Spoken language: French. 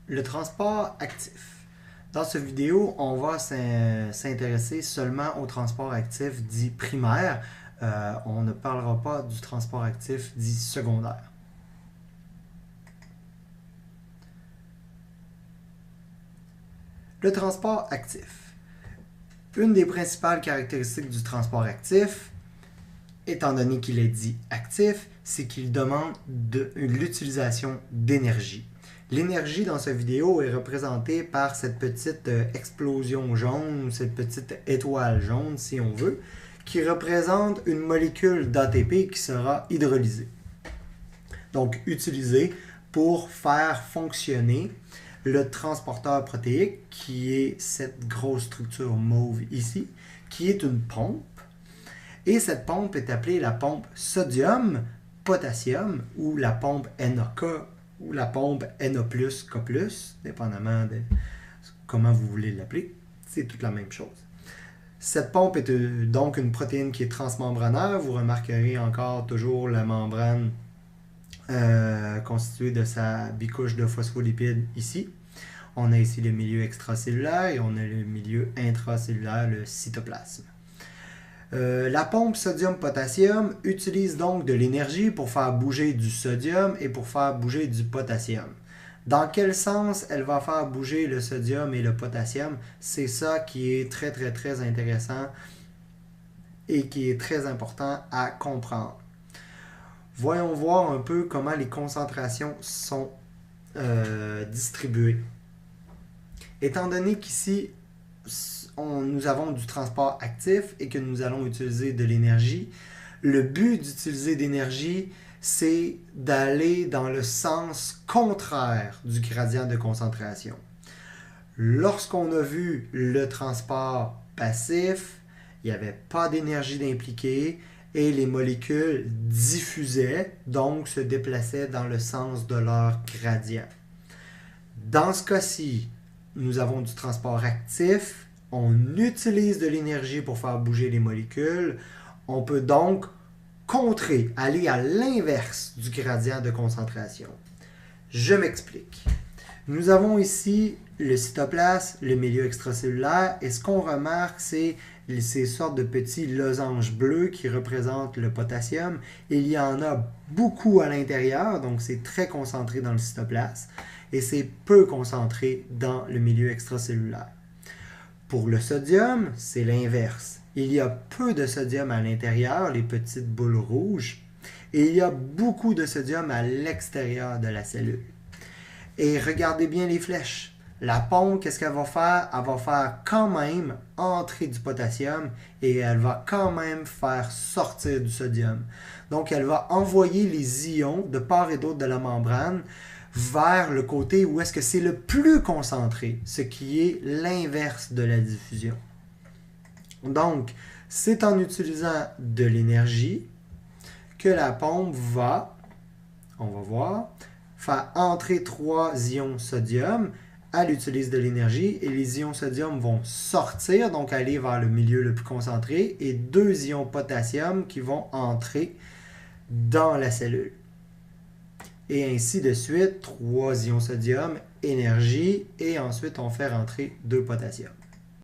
Le transport actif. Dans cette vidéo, on va s'intéresser seulement au transport actif dit primaire. On ne parlera pas du transport actif dit secondaire. Le transport actif. Une des principales caractéristiques du transport actif, étant donné qu'il est dit actif, c'est qu'il demande l'utilisation d'énergie. L'énergie dans cette vidéo est représentée par cette petite explosion jaune, cette petite étoile jaune si on veut, qui représente une molécule d'ATP qui sera hydrolysée. Donc utilisée pour faire fonctionner le transporteur protéique, qui est cette grosse structure mauve ici, qui est une pompe. Et cette pompe est appelée la pompe sodium-potassium, ou la pompe NaK, ou la pompe Na+K+, dépendamment de comment vous voulez l'appeler. C'est toute la même chose. Cette pompe est donc une protéine qui est transmembranaire. Vous remarquerez encore toujours la membrane constituée de sa bicouche de phospholipides ici. On a ici le milieu extracellulaire et on a le milieu intracellulaire, le cytoplasme. La pompe sodium-potassium utilise donc de l'énergie pour faire bouger du sodium et pour faire bouger du potassium. Dans quel sens elle va faire bouger le sodium et le potassium? C'est ça qui est très intéressant et qui est très important à comprendre. Voyons voir un peu comment les concentrations sont distribuées. Étant donné qu'ici, nous avons du transport actif et que nous allons utiliser de l'énergie, le but d'utiliser d'énergie, c'est d'aller dans le sens contraire du gradient de concentration. Lorsqu'on a vu le transport passif, il n'y avait pas d'énergie d'impliquer et les molécules diffusaient, donc se déplaçaient dans le sens de leur gradient. Dans ce cas-ci, nous avons du transport actif, on utilise de l'énergie pour faire bouger les molécules, on peut donc contrer, aller à l'inverse du gradient de concentration. Je m'explique. Nous avons ici le cytoplasme, le milieu extracellulaire, et ce qu'on remarque, c'est ces sortes de petits losanges bleus qui représentent le potassium. Il y en a beaucoup à l'intérieur, donc c'est très concentré dans le cytoplasme, et c'est peu concentré dans le milieu extracellulaire. Pour le sodium, c'est l'inverse. Il y a peu de sodium à l'intérieur, les petites boules rouges, et il y a beaucoup de sodium à l'extérieur de la cellule. Et regardez bien les flèches. La pompe, qu'est-ce qu'elle va faire? Elle va faire quand même entrer du potassium et elle va quand même faire sortir du sodium. Donc, elle va envoyer les ions de part et d'autre de la membrane vers le côté où est-ce que c'est le plus concentré, ce qui est l'inverse de la diffusion. Donc, c'est en utilisant de l'énergie que la pompe va, on va voir, faire entrer 3 ions sodium. Elle utilise de l'énergie et les ions sodium vont sortir, donc aller vers le milieu le plus concentré, et 2 ions potassium qui vont entrer dans la cellule. Et ainsi de suite, 3 ions sodium, énergie, et ensuite on fait rentrer 2 potassium.